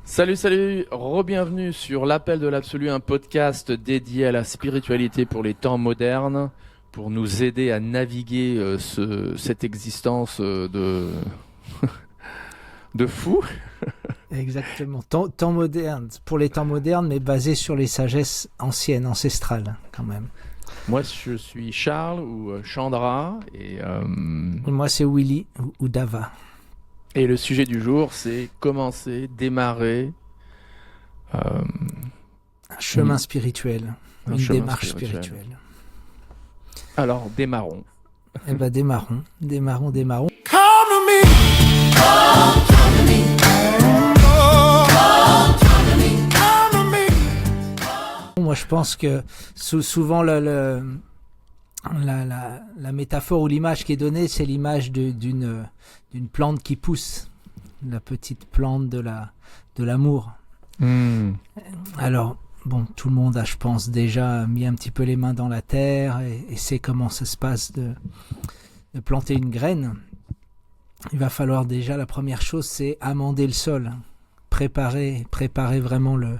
Salut, re-bienvenue sur l'Appel de l'Absolu, un podcast dédié à la spiritualité pour les temps modernes, pour nous aider à naviguer cette existence de fou. Exactement, temps moderne, pour les temps modernes, mais basé sur les sagesses anciennes, ancestrales quand même. Moi, je suis Charles ou Chandra et moi, c'est Willy ou Dava. Et le sujet du jour, c'est démarrer un chemin spirituel, une démarche spirituelle. Alors, démarrons. Eh ben, démarrons. Come to me. Oh, come to me. Oh, come to me. Moi, je pense que souvent la métaphore ou l'image qui est donnée, c'est l'image d'une plante qui pousse, la petite plante de l'amour. Alors, bon, tout le monde a, je pense, déjà mis un petit peu les mains dans la terre et sait comment ça se passe de planter une graine. Il va falloir déjà, la première chose, c'est amender le sol, préparer vraiment le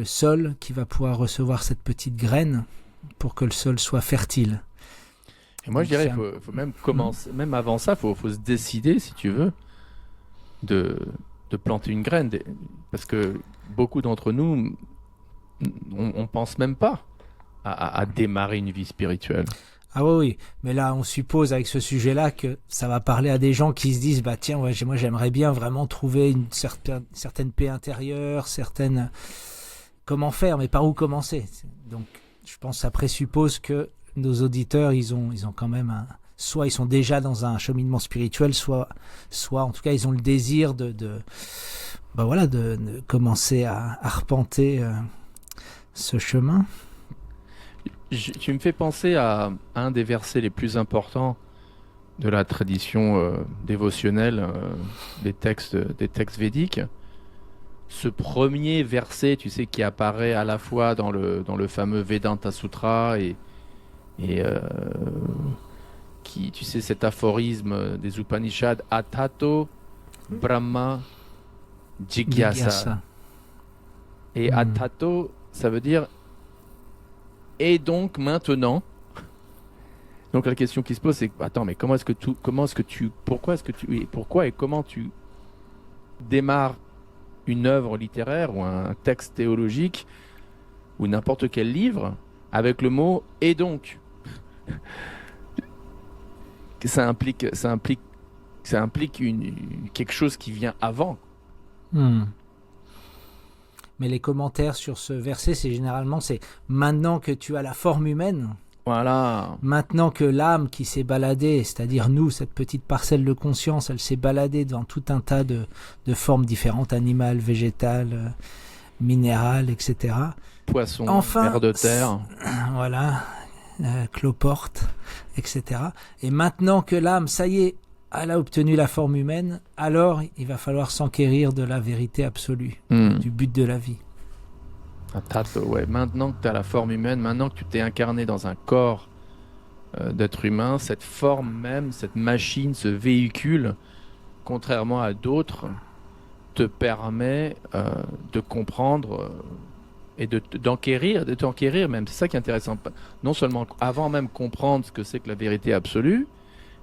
sol qui va pouvoir recevoir cette petite graine pour que le sol soit fertile. Et moi, je dirais qu'il faut même commencer, même avant ça, faut se décider, si tu veux, de planter une graine. Parce que beaucoup d'entre nous, on pense même pas à démarrer une vie spirituelle. Ah oui, mais là, on suppose avec ce sujet-là que ça va parler à des gens qui se disent, bah tiens, ouais, moi j'aimerais bien vraiment trouver une certaine paix intérieure, comment faire, mais par où commencer. Donc, je pense que ça présuppose que nos auditeurs, ils ont quand même soit ils sont déjà dans un cheminement spirituel, soit en tout cas ils ont le désir de commencer à arpenter ce chemin. Tu me fais penser à un des versets les plus importants de la tradition dévotionnelle des textes védiques. Ce premier verset, tu sais, qui apparaît à la fois dans le fameux Vedanta Sutra et qui, tu sais, cet aphorisme des Upanishads, Atato Brahma Jigyasa. Et Atato, ça veut dire et donc maintenant. Donc la question qui se pose, c'est attends, mais pourquoi et comment tu démarres une œuvre littéraire ou un texte théologique ou n'importe quel livre avec le mot et donc. Ça implique quelque chose qui vient avant. Mais les commentaires sur ce verset, c'est maintenant que tu as la forme humaine. Voilà. Maintenant que l'âme qui s'est baladée, c'est-à-dire nous, cette petite parcelle de conscience, elle s'est baladée dans tout un tas de formes différentes, animales, végétales, minérales, etc. Poissons, enfin, vers de terre. Voilà, cloporte, etc. Et maintenant que l'âme, ça y est, elle a obtenu la forme humaine, alors il va falloir s'enquérir de la vérité absolue, du but de la vie. Ouais. Maintenant que tu as la forme humaine, maintenant que tu t'es incarné dans un corps d'être humain, cette forme même, cette machine, ce véhicule, contrairement à d'autres, te permet de comprendre et de t'enquérir même. C'est ça qui est intéressant. Non seulement avant même comprendre ce que c'est que la vérité absolue,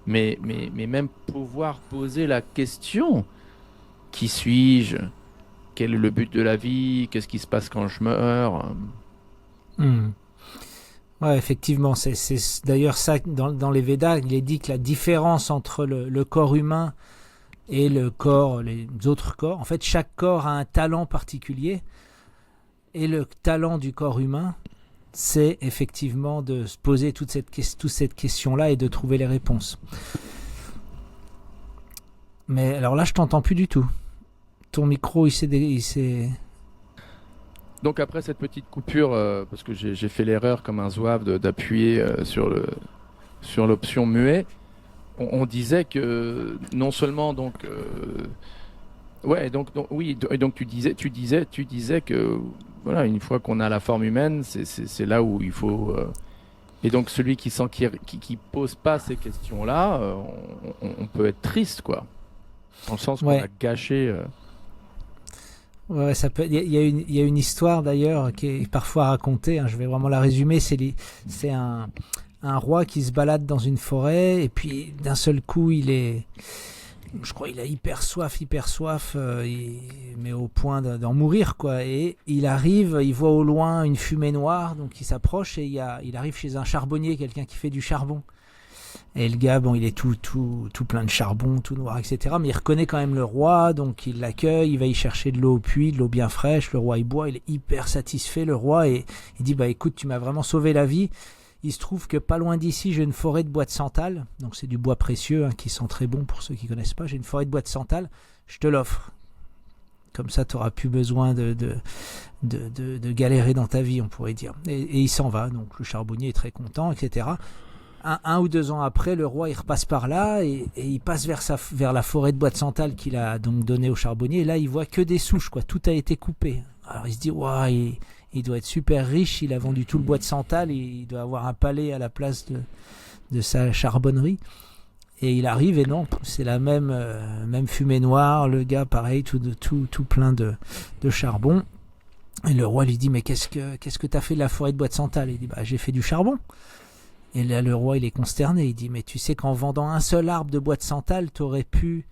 mais même pouvoir poser la question: qui suis-je? Quel est le but de la vie? Qu'est-ce qui se passe quand je meurs? Ouais, effectivement, c'est d'ailleurs ça dans les Védas, il est dit que la différence entre le corps humain et les autres corps, en fait, chaque corps a un talent particulier, et le talent du corps humain, c'est effectivement de se poser toute cette question-là et de trouver les réponses. Mais alors là, je t'entends plus du tout. Ton micro, il s'est... Donc après cette petite coupure, parce que j'ai fait l'erreur comme un zouave d'appuyer sur l'option muet, on disait que non seulement donc tu disais que voilà, une fois qu'on a la forme humaine, c'est là où il faut Et donc celui qui pose pas ces questions-là, on peut être triste, quoi. Dans le sens qu'on Ouais. a gâché. Ouais, ça peut. Il y a une histoire d'ailleurs qui est parfois racontée. Hein, je vais vraiment la résumer. C'est un roi qui se balade dans une forêt et puis d'un seul coup, je crois, il a hyper soif, mais au point d'en mourir, quoi. Et il arrive, il voit au loin une fumée noire, donc il s'approche et il arrive chez un charbonnier, quelqu'un qui fait du charbon. Et le gars, bon, il est tout plein de charbon, tout noir, etc. Mais il reconnaît quand même le roi, donc il l'accueille, il va y chercher de l'eau au puits, de l'eau bien fraîche. Le roi, il boit, il est hyper satisfait, le roi, et il dit, bah écoute, tu m'as vraiment sauvé la vie. Il se trouve que pas loin d'ici, j'ai une forêt de bois de santal, donc c'est du bois précieux, hein, qui sent très bon pour ceux qui connaissent pas. J'ai une forêt de bois de santal, je te l'offre. Comme ça, tu n'auras plus besoin de galérer dans ta vie, on pourrait dire. Et il s'en va, donc le charbonnier est très content, etc. Un ou 2 ans après, le roi il repasse par là et il passe vers la forêt de bois de santal qu'il a donc donné au charbonnier. Et là, il voit que des souches, quoi. Tout a été coupé. Alors il se dit, waouh, il doit être super riche. Il a vendu tout le bois de santal. Il doit avoir un palais à la place de sa charbonnerie. Et il arrive et non, c'est la même fumée noire. Le gars, pareil, tout plein de charbon. Et le roi lui dit, mais qu'est-ce que t'as fait de la forêt de bois de santal? Il dit, bah j'ai fait du charbon. Et là, le roi, il est consterné. Il dit, mais tu sais qu'en vendant un seul arbre de bois de santal, t'aurais pu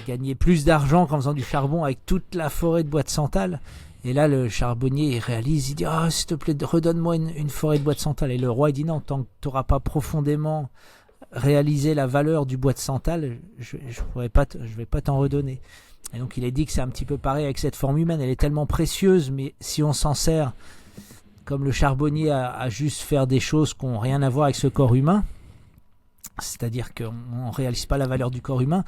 gagner plus d'argent qu'en faisant du charbon avec toute la forêt de bois de santal. Et là, le charbonnier, il réalise, il dit, ah, s'il te plaît, redonne-moi une forêt de bois de santal. Et le roi, il dit, non, tant que t'auras pas profondément réalisé la valeur du bois de santal, je vais pas t'en redonner. Et donc, il a dit que c'est un petit peu pareil avec cette forme humaine. Elle est tellement précieuse, mais si on s'en sert comme le charbonnier à juste faire des choses qui n'ont rien à voir avec ce corps humain, c'est-à-dire qu'on ne réalise pas la valeur du corps humain,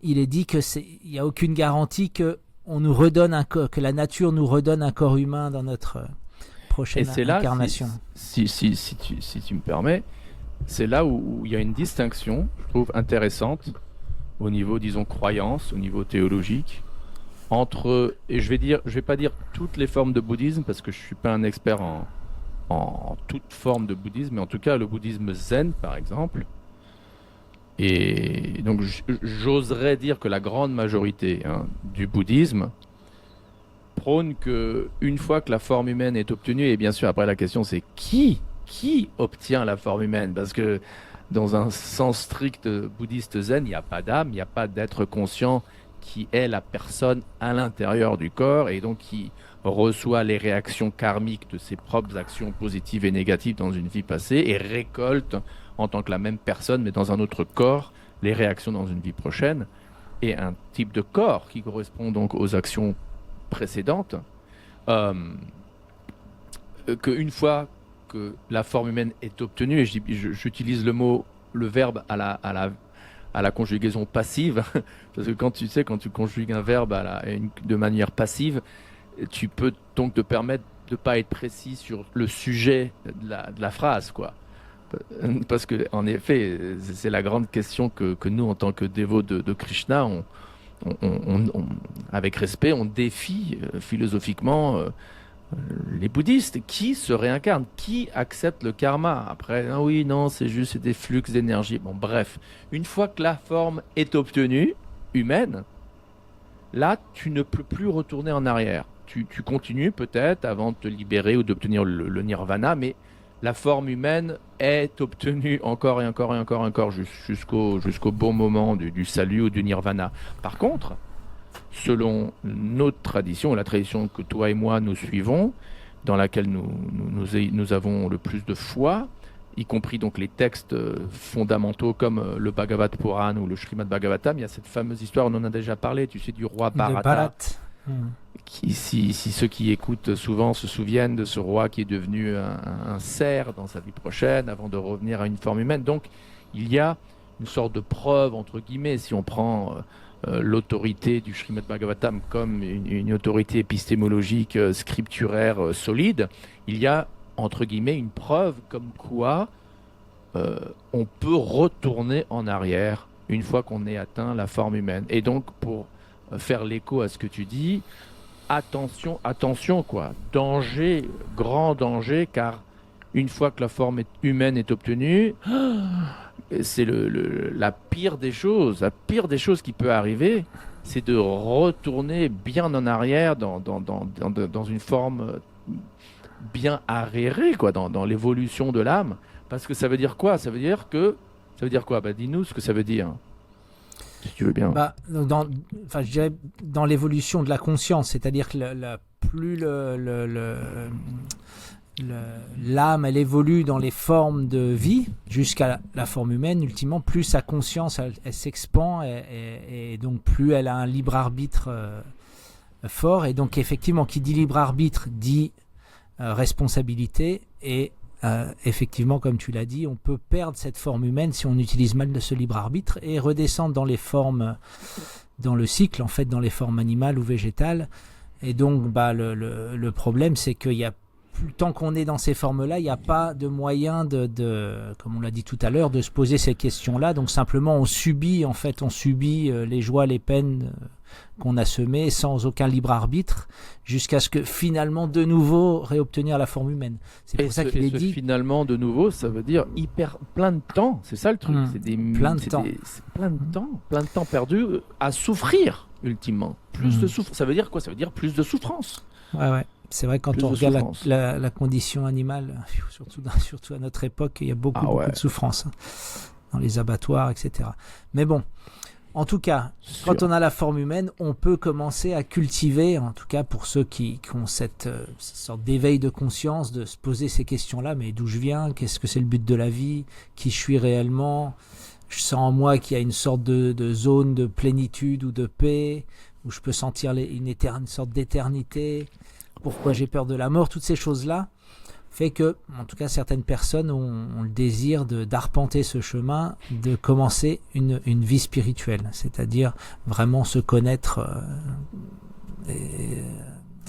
il est dit qu'il n'y a aucune garantie que la nature nous redonne un corps humain dans notre prochaine incarnation. Si tu me permets, c'est là où il y a une distinction, je trouve intéressante, au niveau, disons, croyance, au niveau théologique, et je vais pas dire toutes les formes de bouddhisme, parce que je suis pas un expert en toute forme de bouddhisme, mais en tout cas le bouddhisme zen, par exemple. Et donc j'oserais dire que la grande majorité du bouddhisme prône que une fois que la forme humaine est obtenue, et bien sûr après la question c'est qui obtient la forme humaine, parce que dans un sens strict bouddhiste zen, il n'y a pas d'âme, il n'y a pas d'être conscient qui est la personne à l'intérieur du corps et donc qui reçoit les réactions karmiques de ses propres actions positives et négatives dans une vie passée et récolte en tant que la même personne mais dans un autre corps les réactions dans une vie prochaine, et un type de corps qui correspond donc aux actions précédentes, qu'une fois que la forme humaine est obtenue, et j'utilise le verbe à la conjugaison passive, parce que quand tu conjugues un verbe de manière passive, tu peux donc te permettre de ne pas être précis sur le sujet de la phrase, quoi. Parce que, en effet, c'est la grande question que nous, en tant que dévots de Krishna, avec respect, on défie philosophiquement les bouddhistes. Qui se réincarne? Qui accepte le karma? Après, ah oui, non, c'est des flux d'énergie. Bon, bref, une fois que la forme est obtenue, humaine, là, tu ne peux plus retourner en arrière. Tu continues peut-être avant de te libérer ou d'obtenir le nirvana, mais la forme humaine est obtenue encore et encore et encore et encore jusqu'au bon moment du salut ou du nirvana. Par contre, selon notre tradition, la tradition que toi et moi nous suivons, dans laquelle nous avons le plus de foi, y compris donc les textes fondamentaux comme le Bhagavad Puran ou le Srimad Bhagavatam, il y a cette fameuse histoire, on en a déjà parlé, tu sais, du roi Bharata. Si ceux qui écoutent souvent se souviennent de ce roi qui est devenu un cerf dans sa vie prochaine avant de revenir à une forme humaine. Donc il y a une sorte de preuve, entre guillemets, si on prend l'autorité du Srimad Bhagavatam comme une autorité épistémologique scripturaire solide, il y a, entre guillemets, une preuve comme quoi on peut retourner en arrière une fois qu'on ait atteint la forme humaine. Et donc, pour faire l'écho à ce que tu dis, attention quoi, danger, grand danger, car une fois que la forme humaine est obtenue, c'est la pire des choses qui peut arriver, c'est de retourner bien en arrière dans une forme bien arriérée, quoi, dans l'évolution de l'âme. Parce que ça veut dire quoi? Ça veut dire quoi? Bah, dis-nous ce que ça veut dire, si tu veux bien. Bah, je dirais dans l'évolution de la conscience, c'est-à-dire que plus l'âme elle évolue dans les formes de vie jusqu'à la forme humaine, ultimement, plus sa conscience elle s'expand et donc plus elle a un libre arbitre fort. Et donc effectivement, qui dit libre arbitre dit responsabilité et effectivement, comme tu l'as dit, on peut perdre cette forme humaine si on utilise mal de ce libre arbitre et redescendre dans les formes, dans le cycle, en fait, dans les formes animales ou végétales. Et donc, le problème, c'est qu'il y a tant qu'on est dans ces formes-là, il n'y a pas de moyen comme on l'a dit tout à l'heure, de se poser ces questions-là. Donc simplement, on subit les joies, les peines qu'on a semées sans aucun libre arbitre, jusqu'à ce que finalement, de nouveau, réobtenir la forme humaine. C'est pour ça qu'il est dit. Finalement, de nouveau, ça veut dire plein de temps. C'est ça le truc. C'est plein de temps perdu à souffrir, ultimement. Plus de souffrance. Ça veut dire quoi? Ça veut dire plus de souffrance. Ouais. C'est vrai, quand on regarde la condition animale, surtout à notre époque, il y a beaucoup de souffrance dans les abattoirs, etc. Mais bon, en tout cas, quand on a la forme humaine, on peut commencer à cultiver, en tout cas pour ceux qui ont cette sorte d'éveil de conscience, de se poser ces questions-là. Mais d'où je viens? Qu'est-ce que c'est le but de la vie? Qui je suis réellement? Je sens en moi qu'il y a une sorte de zone de plénitude ou de paix, où je peux sentir une sorte d'éternité. Pourquoi j'ai peur de la mort? Toutes ces choses-là fait que, en tout cas, certaines personnes ont le désir d'arpenter ce chemin, de commencer une vie spirituelle, c'est-à-dire vraiment se connaître,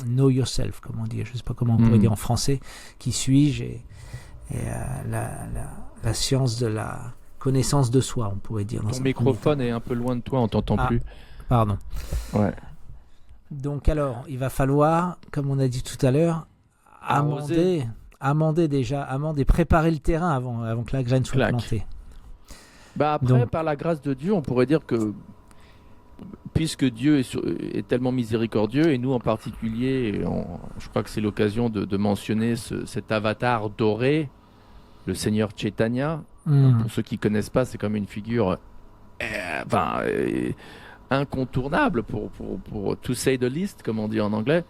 know yourself, comme on dit, je ne sais pas comment on pourrait dire en français, qui suis-je, et la science de la connaissance de soi, on pourrait dire. Ton microphone est un peu loin de toi, on t'entend plus. Pardon. Ouais. Donc alors, il va falloir, comme on a dit tout à l'heure, amender, préparer le terrain avant que la graine soit plantée. Après, par la grâce de Dieu, on pourrait dire que, puisque Dieu est tellement miséricordieux, et nous en particulier, je crois que c'est l'occasion de mentionner cet avatar doré, le Seigneur Chaitanya. Pour ceux qui ne connaissent pas, c'est comme une figure incontournable pour to say the least, comme on dit en anglais,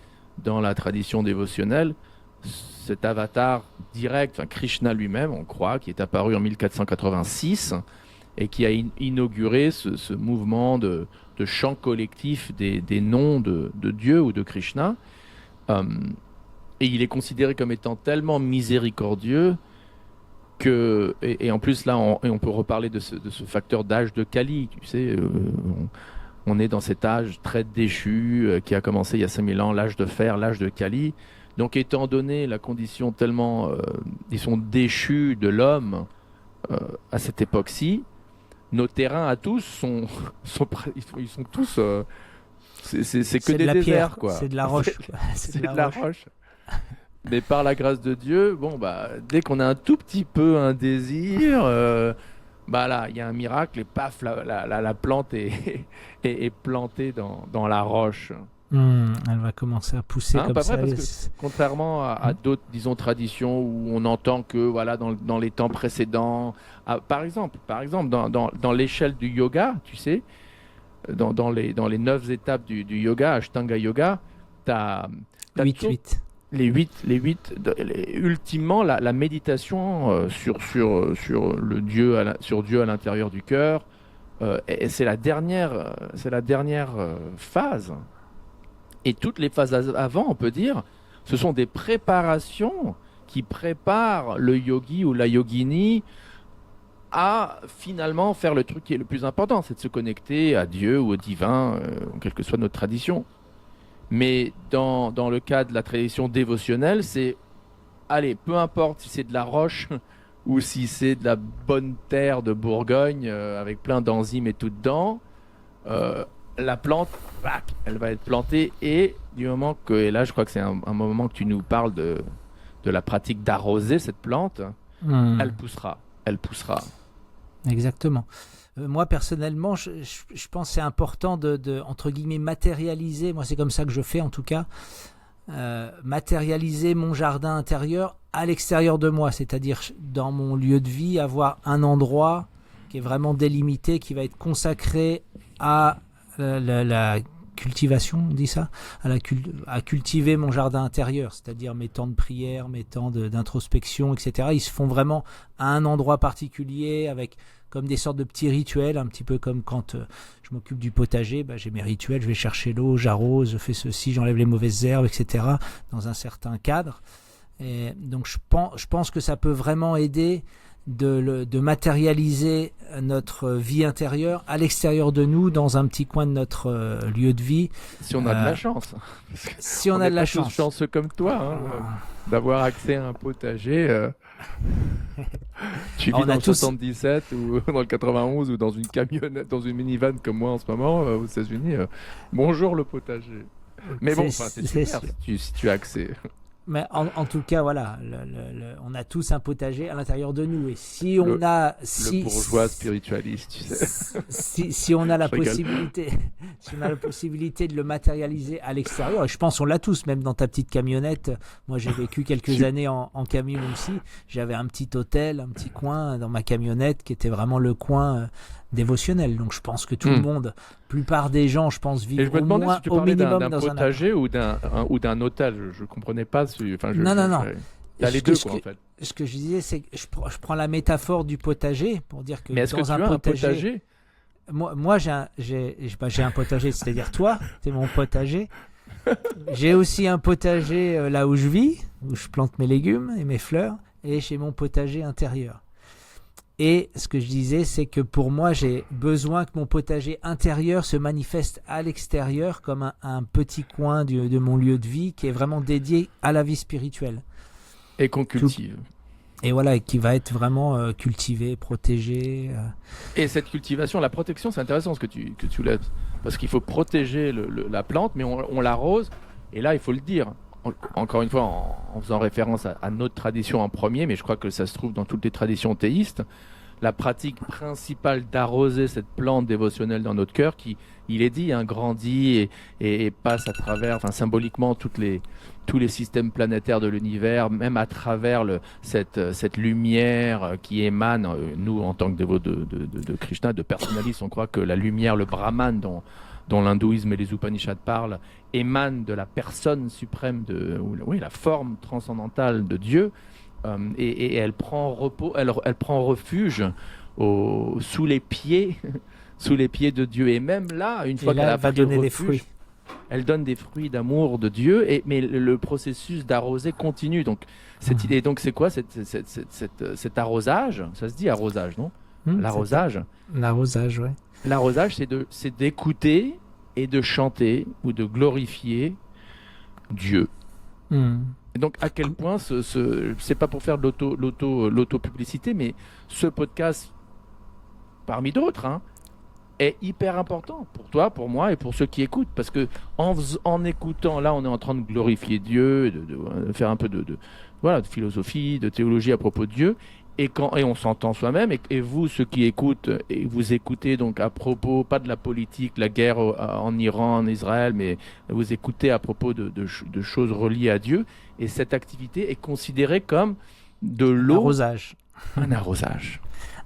dans la tradition dévotionnelle. Cet avatar direct, Krishna lui-même, on croit, qui est apparu en 1486 et qui a inauguré ce mouvement de chant collectif des noms de Dieu ou de Krishna. Et il est considéré comme étant tellement miséricordieux que, et en plus là, on peut reparler de ce facteur d'âge de Kali, tu sais. On est dans cet âge très déchu qui a commencé il y a 5000 ans, l'âge de fer, l'âge de Kali. Donc étant donné la condition tellement, disons, déchue de l'homme à cette époque-ci, nos terrains à tous ils sont tous... c'est que des déserts, quoi. C'est de la roche. C'est de la roche. Mais par la grâce de Dieu, dès qu'on a un tout petit peu un désir... là, il y a un miracle et paf, la plante est plantée dans la roche. Elle va commencer à pousser comme ça. Parce que, contrairement à d'autres, disons, traditions où on entend que, dans les temps précédents, par exemple, dans l'échelle du yoga, tu sais, dans les 9 étapes du yoga, Ashtanga Yoga, t'as 8. Les 8, ultimement, la méditation sur Dieu à l'intérieur du cœur, c'est la dernière phase. Et toutes les phases avant, on peut dire, ce sont des préparations qui préparent le yogi ou la yogini à finalement faire le truc qui est le plus important, c'est de se connecter à Dieu ou au divin, quelle que soit notre tradition. Mais dans le cas de la tradition dévotionnelle, c'est, peu importe si c'est de la roche ou si c'est de la bonne terre de Bourgogne avec plein d'enzymes et tout dedans, la plante, bac, elle va être plantée et du moment que, et là je crois que c'est un moment que tu nous parles de la pratique d'arroser cette plante, elle poussera, elle poussera. Exactement. Moi, personnellement, je pense que c'est important de, entre guillemets, matérialiser, moi c'est comme ça que je fais en tout cas, matérialiser mon jardin intérieur à l'extérieur de moi, c'est-à-dire dans mon lieu de vie, avoir un endroit qui est vraiment délimité, qui va être consacré à la cultivation, on dit ça, à cultiver mon jardin intérieur, c'est-à-dire mes temps de prière, mes temps d'introspection, etc. Ils se font vraiment à un endroit particulier, avec comme des sortes de petits rituels, un petit peu comme quand je m'occupe du potager, j'ai mes rituels, je vais chercher l'eau, j'arrose, je fais ceci, j'enlève les mauvaises herbes, etc., dans un certain cadre. Et donc je pense que ça peut vraiment aider de matérialiser notre vie intérieure à l'extérieur de nous, dans un petit coin de notre lieu de vie. Si on a de la chance. Si on a de la chance. Chanceux comme toi, d'avoir accès à un potager. Tu vis dans le 77 ou dans le 91 ou dans une camionnette, dans une minivan comme moi en ce moment aux États-Unis. Bonjour le potager. Mais bon, c'est super si tu as accès. Mais en tout cas, voilà, on a tous un potager à l'intérieur de nous. Et si on a... le bourgeois spiritualiste, tu sais. Si on a la possibilité, si on a la possibilité de le matérialiser à l'extérieur, et je pense qu'on l'a tous, même dans ta petite camionnette. Moi, j'ai vécu quelques années en camion aussi. J'avais un petit hôtel, un petit coin dans ma camionnette qui était vraiment le coin dévotionnel. Donc je pense que tout le monde, plupart des gens, je pense, vivent au moins, au minimum d'un dans potager ou d'un hôtel. Je comprenais pas. Non. T'as les deux, quoi, en fait. Ce que je disais, c'est que je prends la métaphore du potager pour dire que mais est-ce dans que tu as un potager? Moi, j'ai un potager, c'est-à-dire toi, t'es mon potager. J'ai aussi un potager là où je vis, où je plante mes légumes et mes fleurs, et j'ai mon potager intérieur. Et ce que je disais, c'est que pour moi, j'ai besoin que mon potager intérieur se manifeste à l'extérieur comme un petit coin de mon lieu de vie qui est vraiment dédié à la vie spirituelle. Et qu'on cultive. Et voilà, qui va être vraiment cultivé, protégé. Et cette cultivation, la protection, c'est intéressant ce que tu lèves. Parce qu'il faut protéger la plante, mais on l'arrose. Et là, il faut le dire. Encore une fois, en faisant référence à notre tradition en premier, mais je crois que ça se trouve dans toutes les traditions théistes, la pratique principale d'arroser cette plante dévotionnelle dans notre cœur, qui, il est dit, grandit et passe à travers, symboliquement, tous les systèmes planétaires de l'univers, même à travers cette lumière qui émane, nous, en tant que dévots de Krishna, de personnalistes, on croit que la lumière, le Brahman, dont l'hindouisme et les Upanishads parlent, émane de la personne suprême, la forme transcendantale de Dieu, et elle prend repos, elle prend refuge sous les pieds de Dieu. Et même là, une fois qu'elle a pris donner refuge, des fruits. Elle donne des fruits d'amour de Dieu, mais le processus d'arroser continue. Donc cette idée, donc c'est quoi cet arrosage? Ça se dit arrosage, non? L'arrosage. L'arrosage, ouais. L'arrosage, c'est d'écouter et de chanter ou de glorifier Dieu. Et donc, à quel point c'est pas pour faire de l'auto-publicité, mais ce podcast, parmi d'autres, est hyper important pour toi, pour moi et pour ceux qui écoutent. Parce que en écoutant, là, on est en train de glorifier Dieu, de faire un peu de philosophie, de théologie à propos de Dieu. Et on s'entend soi-même, et vous, ceux qui écoutent, et vous écoutez donc à propos, pas de la politique, la guerre en Iran, en Israël, mais vous écoutez à propos de choses reliées à Dieu, et cette activité est considérée comme de l'eau. Arrosage. Un arrosage.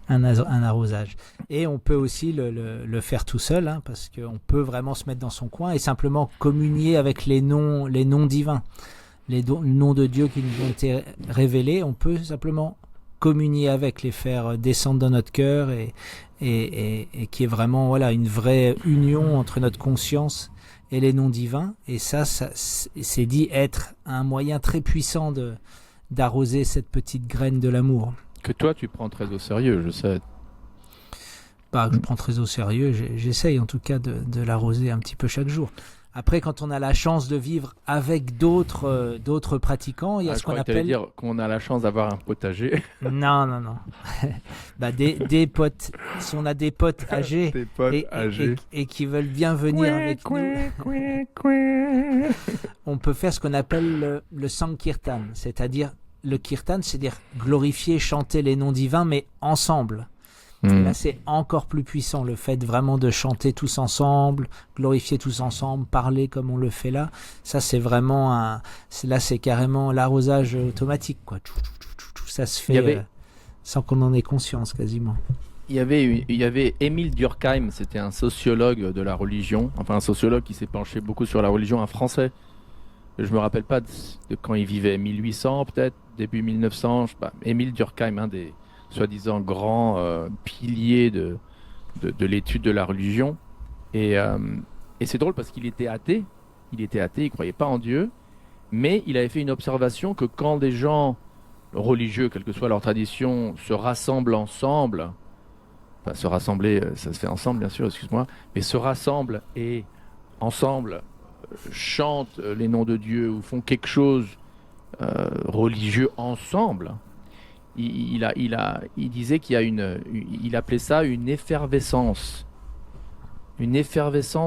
Un arrosage. Et on peut aussi le faire tout seul, parce qu'on peut vraiment se mettre dans son coin et simplement communier avec les noms divins, les noms de Dieu qui nous ont été révélés. On peut simplement communier avec, les faire descendre dans notre cœur et qui est vraiment une vraie union entre notre conscience et les noms divins. Et ça c'est dit être un moyen très puissant d'arroser cette petite graine de l'amour. Que toi tu prends très au sérieux, je sais. Je prends très au sérieux, j'essaye en tout cas de l'arroser un petit peu chaque jour. Après, quand on a la chance de vivre avec d'autres pratiquants, il y a Je ce qu'on croyais que t'allais appelle... dire qu'on a la chance d'avoir un potager. Non, non, non. Bah, des potes. Si on a des potes âgés Tes potes âgés. et qui veulent bien venir avec nous, on peut faire ce qu'on appelle le Sankirtan. C'est-à-dire, le Kirtan, c'est-à-dire glorifier, chanter les noms divins, mais ensemble. Et là, c'est encore plus puissant, le fait vraiment de chanter tous ensemble, glorifier tous ensemble, parler comme on le fait là. Ça, c'est vraiment là, c'est carrément l'arrosage automatique, quoi. Ça se fait sans qu'on en ait conscience, quasiment. Il y avait Émile Durkheim, c'était un sociologue de la religion, enfin un sociologue qui s'est penché beaucoup sur la religion, un Français. Je me rappelle pas de quand il vivait, 1800 peut-être, début 1900, je sais pas. Émile Durkheim, un des soi-disant grands piliers de l'étude de la religion. Et c'est drôle parce qu'il était athée. Il croyait pas en Dieu. Mais il avait fait une observation que quand des gens religieux, quelle que soit leur tradition, se rassemblent ensemble, enfin se rassembler, ça se fait ensemble bien sûr, excuse-moi, mais se rassemblent et ensemble chantent les noms de Dieu ou font quelque chose religieux ensemble, il disait qu'il y a il appelait ça une effervescence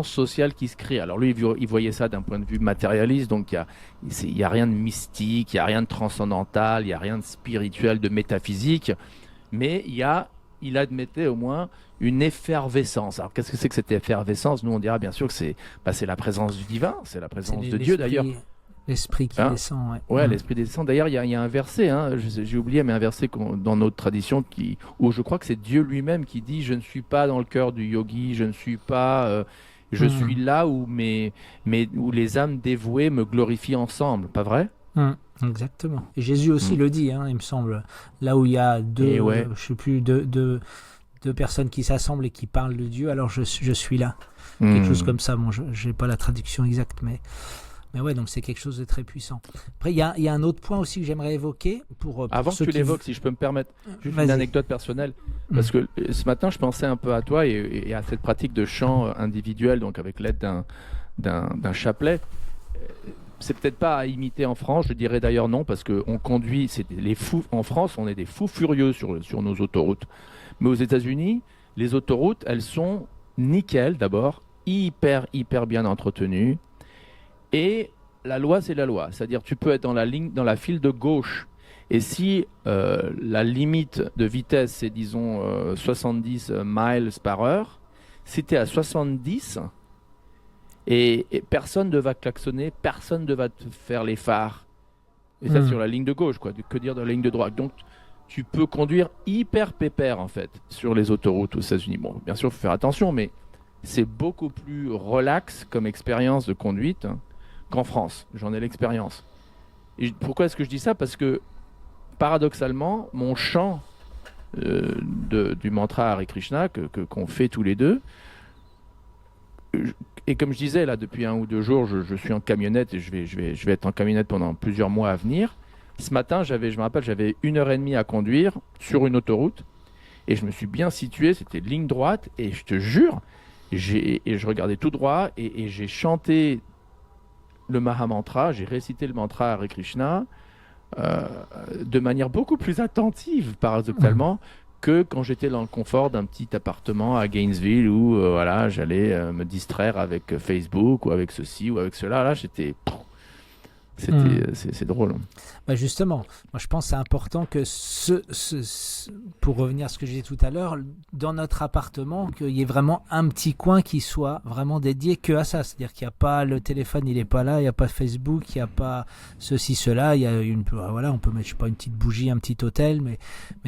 sociale qui se crée. Alors lui, il voyait ça d'un point de vue matérialiste, donc il y a rien de mystique, il y a rien de transcendantal, il y a rien de spirituel, de métaphysique, mais il admettait au moins une effervescence. Alors qu'est-ce que c'est que cette effervescence? Nous, on dira bien sûr que c'est la présence du divin, c'est la présence de Dieu d'ailleurs. L'esprit qui descend, ouais. L'esprit descend. D'ailleurs, il y a un verset, j'ai oublié, mais un verset dans notre tradition où je crois que c'est Dieu lui-même qui dit: je ne suis pas dans le cœur du yogi, je ne suis pas, je suis là où où les âmes dévouées me glorifient ensemble, pas vrai? Exactement. Et Jésus aussi le dit, il me semble. Là où il y a je sais plus, deux personnes qui s'assemblent et qui parlent de Dieu, alors je suis là. Quelque chose comme ça. Bon, je n'ai pas la traduction exacte, mais ouais, donc c'est quelque chose de très puissant. Après, il y a un autre point aussi que j'aimerais évoquer pour avant que tu l'évoques, si je peux me permettre, juste une anecdote personnelle, parce que ce matin, je pensais un peu à toi et à cette pratique de chant individuel, donc avec l'aide d'un chapelet. C'est peut-être pas à imiter en France, je dirais d'ailleurs non, parce qu'on conduit, les fous. En France, on est des fous furieux sur nos autoroutes. Mais aux États-Unis, les autoroutes, elles sont nickel d'abord, hyper bien entretenues. Et la loi, c'est la loi. C'est-à-dire, tu peux être dans la file de gauche. Et si la limite de vitesse, c'est disons 70 miles par heure, si tu es à 70, et personne ne va klaxonner, personne ne va te faire les phares. Et ça, sur la ligne de gauche, quoi. Que dire de la ligne de droite? Donc, tu peux conduire hyper pépère, en fait, sur les autoroutes aux États-Unis. Bon, bien sûr, il faut faire attention, mais c'est beaucoup plus relax comme expérience de conduite qu'en France. J'en ai l'expérience. Et pourquoi est-ce que je dis ça? Parce que, paradoxalement, mon chant du mantra Hare Krishna qu'on fait tous les deux, et comme je disais, là, depuis 1 ou 2 jours, je suis en camionnette et je vais être en camionnette pendant plusieurs mois à venir. Ce matin, je me rappelle, j'avais 1h30 à conduire sur une autoroute et je me suis bien situé, c'était ligne droite et je te jure, et je regardais tout droit et j'ai chanté le Mahamantra, j'ai récité le mantra Hare Krishna de manière beaucoup plus attentive, paradoxalement, que quand j'étais dans le confort d'un petit appartement à Gainesville où j'allais me distraire avec Facebook ou avec ceci ou avec cela. Là, c'est drôle. Bah justement, moi je pense que c'est important que pour revenir à ce que je disais tout à l'heure, dans notre appartement, qu'il y ait vraiment un petit coin qui soit vraiment dédié que à ça. C'est-à-dire qu'il n'y a pas le téléphone, il n'est pas là, il n'y a pas Facebook, il n'y a pas ceci, cela. Il y a on peut mettre, je sais pas, une petite bougie, un petit hôtel, mais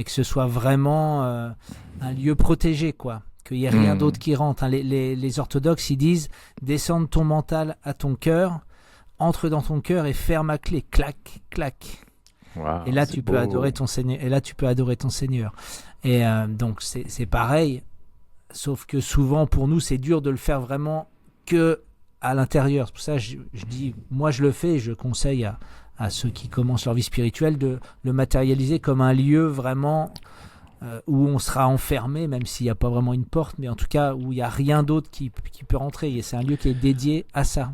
que ce soit vraiment un lieu protégé, quoi. Qu'il n'y ait rien d'autre qui rentre. Les orthodoxes, ils disent: descendre ton mental à ton cœur, entre dans ton cœur et ferme à clé, clac, clac. Wow, et là tu peux adorer ton Seigneur. Et donc c'est pareil, sauf que souvent pour nous c'est dur de le faire vraiment que à l'intérieur. C'est pour ça que je dis, moi je le fais et je conseille à ceux qui commencent leur vie spirituelle de le matérialiser comme un lieu vraiment où on sera enfermé, même s'il n'y a pas vraiment une porte, mais en tout cas où il n'y a rien d'autre qui peut rentrer. Et c'est un lieu qui est dédié à ça.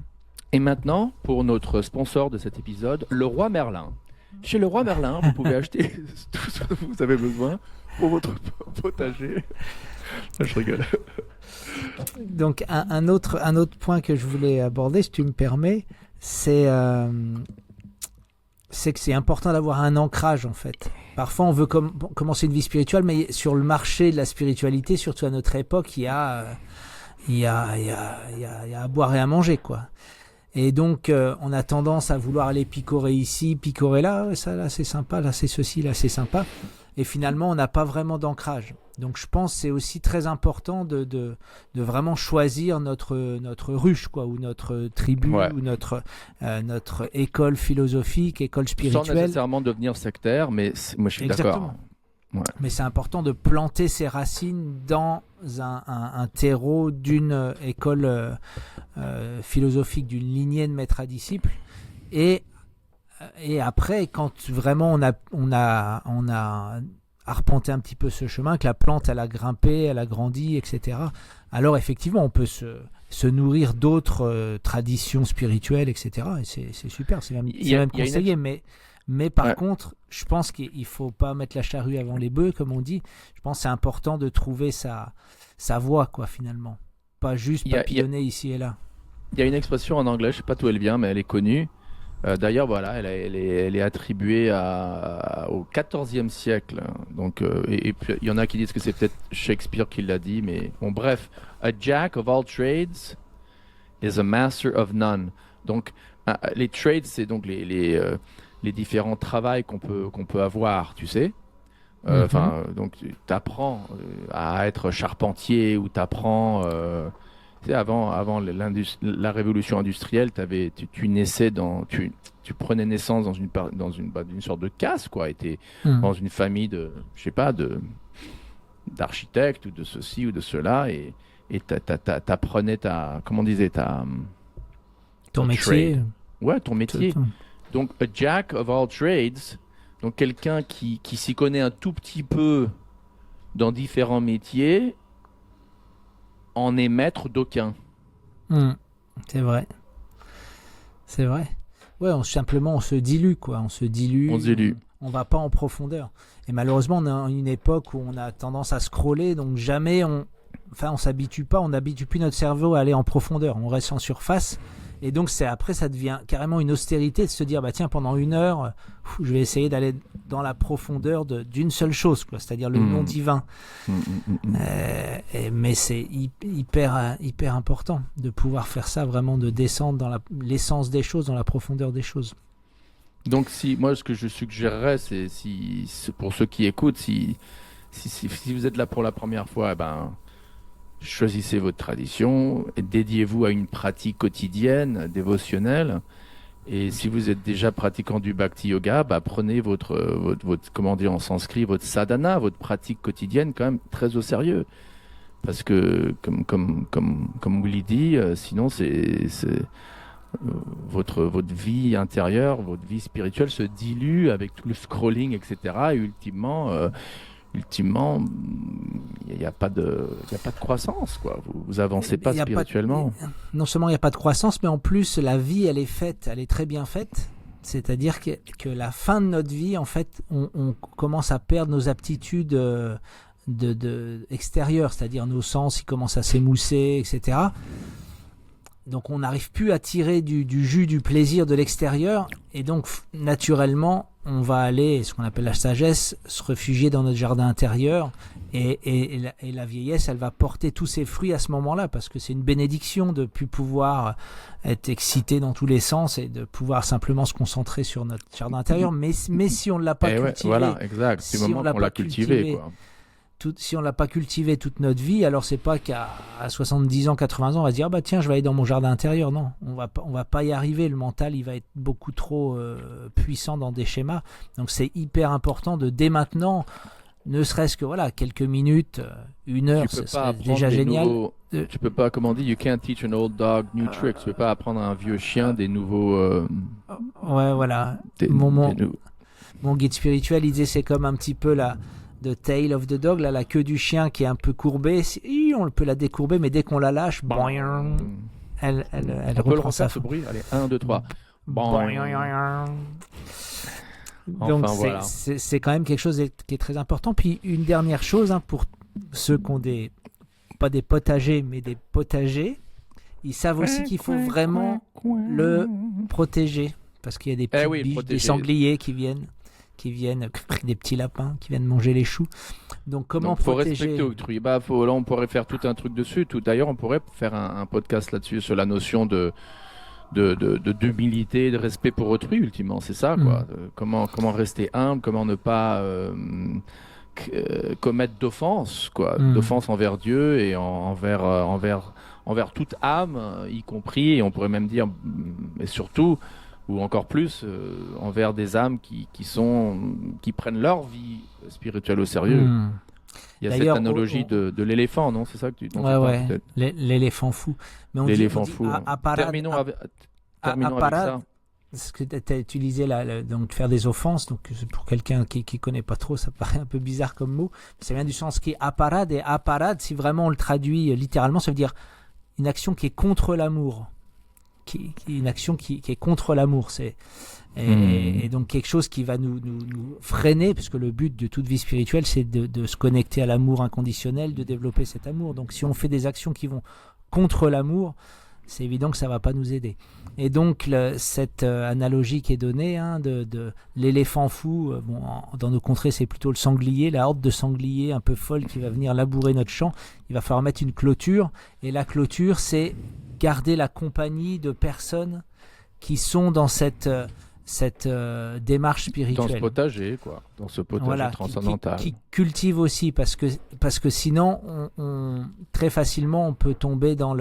Et maintenant, pour notre sponsor de cet épisode, le Roi Merlin. Chez le Roi Merlin, vous pouvez acheter tout ce dont vous avez besoin pour votre potager. Je rigole. Donc un autre point que je voulais aborder, si tu me permets, c'est que c'est important d'avoir un ancrage en fait. Parfois on veut commencer une vie spirituelle, mais sur le marché de la spiritualité, surtout à notre époque, il y a à boire et à manger, quoi. Et donc on a tendance à vouloir aller picorer ici, picorer là, ouais, ça là c'est sympa, là c'est ceci, là c'est sympa. Et finalement on n'a pas vraiment d'ancrage. Donc je pense que c'est aussi très important de vraiment choisir notre ruche, quoi, ou notre tribu, ou notre école philosophique, école spirituelle. Sans nécessairement devenir sectaire, mais moi je suis d'accord. Ouais. Mais c'est important de planter ses racines dans un terreau d'une école philosophique, d'une lignée de maîtres à disciples. Et après, quand vraiment on a arpenté un petit peu ce chemin, que la plante elle a grimpé, elle a grandi, etc. Alors effectivement, on peut se nourrir d'autres traditions spirituelles, etc. Et c'est super, c'est même conseillé, mais par contre, je pense qu'il ne faut pas mettre la charrue avant les bœufs, comme on dit. Je pense que c'est important de trouver sa voie, quoi, finalement. Pas juste papillonner ici et là. Il y a une expression en anglais, je ne sais pas d'où elle vient, mais elle est connue. D'ailleurs, voilà, elle est attribuée au XIVe siècle. Donc, et puis, il y en a qui disent que c'est peut-être Shakespeare qui l'a dit, mais bon, bref. A jack of all trades is a master of none. Donc, les trades, c'est donc les différents travails qu'on peut avoir, tu sais. Donc tu apprends à être charpentier ou tu apprends tu sais, avant la révolution industrielle, tu naissais tu prenais naissance dans une sorte de caste, quoi, et t'es dans une famille d'architectes ou de ceci ou de cela, et t'apprenais ton métier. Trade. Ouais, ton métier. Donc, a jack of all trades, donc quelqu'un qui s'y connaît un tout petit peu dans différents métiers, en est maître d'aucun. C'est vrai. C'est vrai. Ouais, simplement, on se dilue, quoi. On se dilue. On va pas en profondeur. Et malheureusement, on est à une époque où on a tendance à scroller, donc jamais on s'habitue pas, on n'habitue plus notre cerveau à aller en profondeur. On reste en surface. Et donc après ça devient carrément une austérité de se dire bah tiens, pendant 1 heure je vais essayer d'aller dans la profondeur d'une seule chose, quoi, c'est-à-dire le nom divin. Mais c'est hyper important de pouvoir faire ça, vraiment de descendre dans l'essence des choses, dans la profondeur des choses. Donc moi ce que je suggérerais, c'est pour ceux qui écoutent, si vous êtes là pour la première fois, choisissez votre tradition et dédiez-vous à une pratique quotidienne, dévotionnelle. Et si vous êtes déjà pratiquant du Bhakti Yoga, prenez votre comment dire en sanskrit, votre sadhana, votre pratique quotidienne quand même très au sérieux. Parce que, comme Willy dit, sinon votre vie intérieure, votre vie spirituelle se dilue avec tout le scrolling, etc. Et ultimement, il n'y a pas de croissance, quoi. Vous avancez pas spirituellement. Non seulement il n'y a pas de croissance, mais en plus la vie elle est très bien faite. C'est-à-dire que la fin de notre vie, en fait, on commence à perdre nos aptitudes extérieures, c'est-à-dire nos sens, ils commencent à s'émousser, etc. Donc on n'arrive plus à tirer du jus du plaisir de l'extérieur, et donc naturellement on va aller, ce qu'on appelle la sagesse, se réfugier dans notre jardin intérieur, et la vieillesse elle va porter tous ses fruits à ce moment-là, parce que c'est une bénédiction de plus pouvoir être excité dans tous les sens et de pouvoir simplement se concentrer sur notre jardin intérieur, mais si on ne l'a pas cultivé, voilà, exact, c'est le moment qu'on l'a cultivé, quoi. Si on l'a pas cultivé toute notre vie, alors c'est pas qu'à 70 ans, 80 ans, on va se dire tiens, je vais aller dans mon jardin intérieur. Non, on va pas y arriver. Le mental, il va être beaucoup trop puissant dans des schémas. Donc c'est hyper important de dès maintenant, ne serait-ce que quelques minutes, 1 heure, c'est déjà génial. Tu peux pas, comment on dit, you can't teach an old dog new tricks. Tu peux pas apprendre à un vieux chien des nouveaux. Ouais, voilà. Mon guide spirituel, il disait c'est comme un petit peu The tail of the dog, la queue du chien qui est un peu courbée, on peut la décourber, mais dès qu'on la lâche, elle On peut le reprend sa refaire ce forme. bruit. Allez, 1, 2, 3. Bon. Donc Enfin, voilà. c'est quand même quelque chose qui est très important. Puis une dernière chose, hein, pour ceux qui ont pas des potagers, mais des potagers, ils savent aussi qu'il faut vraiment le protéger. Parce qu'il y a des petites oui, biches, protéger. des sangliers qui viennent, des petits lapins qui viennent manger les choux. Donc comment Donc, faut protéger respecter Octrui. Là, on pourrait faire tout un truc dessus. D'ailleurs, on pourrait faire un podcast là-dessus sur la notion d'humilité, de respect pour autrui, ultimement. C'est ça, quoi. Comment rester humble, comment ne pas commettre d'offense, quoi. D'offense envers Dieu et envers toute âme, y compris, et on pourrait même dire, mais surtout, ou encore plus, envers des âmes qui prennent leur vie spirituelle au sérieux. Il y a cette D'ailleurs, analogie de l'éléphant, non? C'est ça que tu dont tu Ouais, parles, ouais, peut-être. l'éléphant fou. Mais L'éléphant on dit fou. à parade, Terminons avec à ça. parade, ce que tu as utilisé là, donc faire des offenses, donc pour quelqu'un qui connaît pas trop, ça paraît un peu bizarre comme mot. Ça vient du sens qui est à parade, et à parade, si vraiment on le traduit littéralement, ça veut dire une action qui est contre l'amour. Une action qui est contre l'amour, et donc quelque chose qui va nous freiner, parce que le but de toute vie spirituelle, c'est de se connecter à l'amour inconditionnel, de développer cet amour. Donc si on fait des actions qui vont contre l'amour, c'est évident que ça va pas nous aider. Et donc cette analogie qui est donnée, hein, de l'éléphant fou, dans nos contrées c'est plutôt le sanglier, la horde de sangliers un peu folle qui va venir labourer notre champ. Il va falloir mettre une clôture, et la clôture, c'est garder la compagnie de personnes qui sont dans cette démarche spirituelle. Dans ce potager, quoi. Dans ce potager transcendantal. Qui cultive aussi, parce que sinon, très facilement, on peut tomber dans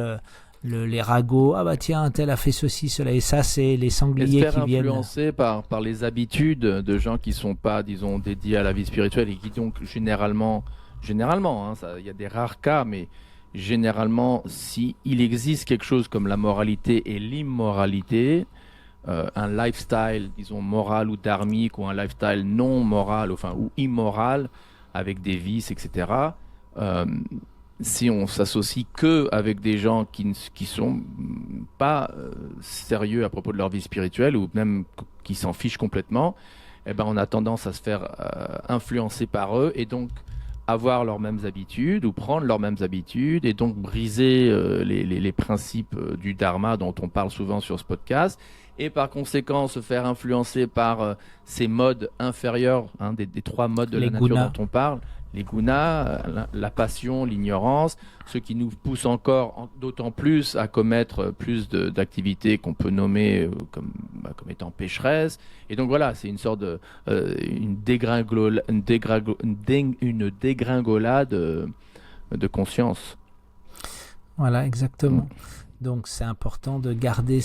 les ragots. Ah bah tiens, un tel a fait ceci, cela, et ça, c'est les sangliers qui viennent. Influencer par les habitudes de gens qui sont pas, disons, dédiés à la vie spirituelle, et qui donc généralement, hein, il y a des rares cas, mais généralement, si il existe quelque chose comme la moralité et l'immoralité, un lifestyle, disons, moral ou dharmique, ou un lifestyle non moral, enfin, ou immoral, avec des vices, etc., si on s'associe que avec des gens qui sont pas sérieux à propos de leur vie spirituelle, ou même qui s'en fichent complètement, eh ben, on a tendance à se faire influencer par eux, et donc avoir leurs mêmes habitudes, ou prendre leurs mêmes habitudes, et donc briser les principes du dharma dont on parle souvent sur ce podcast, et par conséquent se faire influencer par ces modes inférieurs, hein, des 3 modes de la nature dont on parle, les gunas, la passion, l'ignorance, ce qui nous pousse encore d'autant plus à commettre plus d'activités qu'on peut nommer comme étant pécheresses. Et donc voilà, c'est une sorte de une dégringolade de conscience. Voilà, exactement. Donc c'est important de garder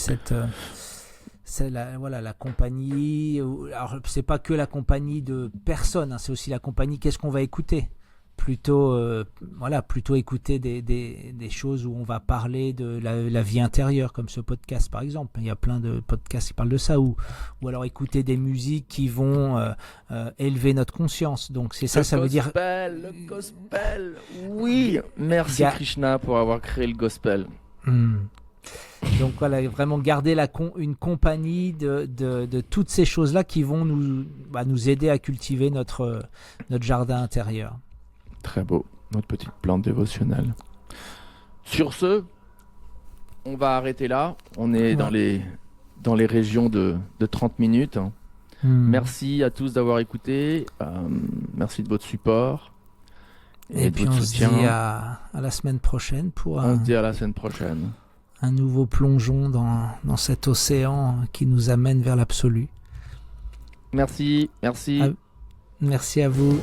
la compagnie. Alors c'est pas que la compagnie de personnes, hein, c'est aussi la compagnie, qu'est-ce qu'on va écouter. Plutôt écouter des choses où on va parler de la vie intérieure, comme ce podcast par exemple. Il y a plein de podcasts qui parlent de ça, ou alors écouter des musiques qui vont élever notre conscience. Donc c'est ça, ça veut dire le gospel. Oui, merci Krishna pour avoir créé le gospel. Donc voilà, vraiment garder une compagnie de toutes ces choses-là qui vont nous aider à cultiver notre jardin intérieur. Très beau, notre petite plante dévotionnelle. Sur ce, on va arrêter là. On est dans les régions de 30 minutes. Merci à tous d'avoir écouté. Merci de votre support. Et puis on se dit à la semaine prochaine pour on se dit à la semaine prochaine. Un nouveau plongeon dans cet océan qui nous amène vers l'absolu. Merci. Merci à vous.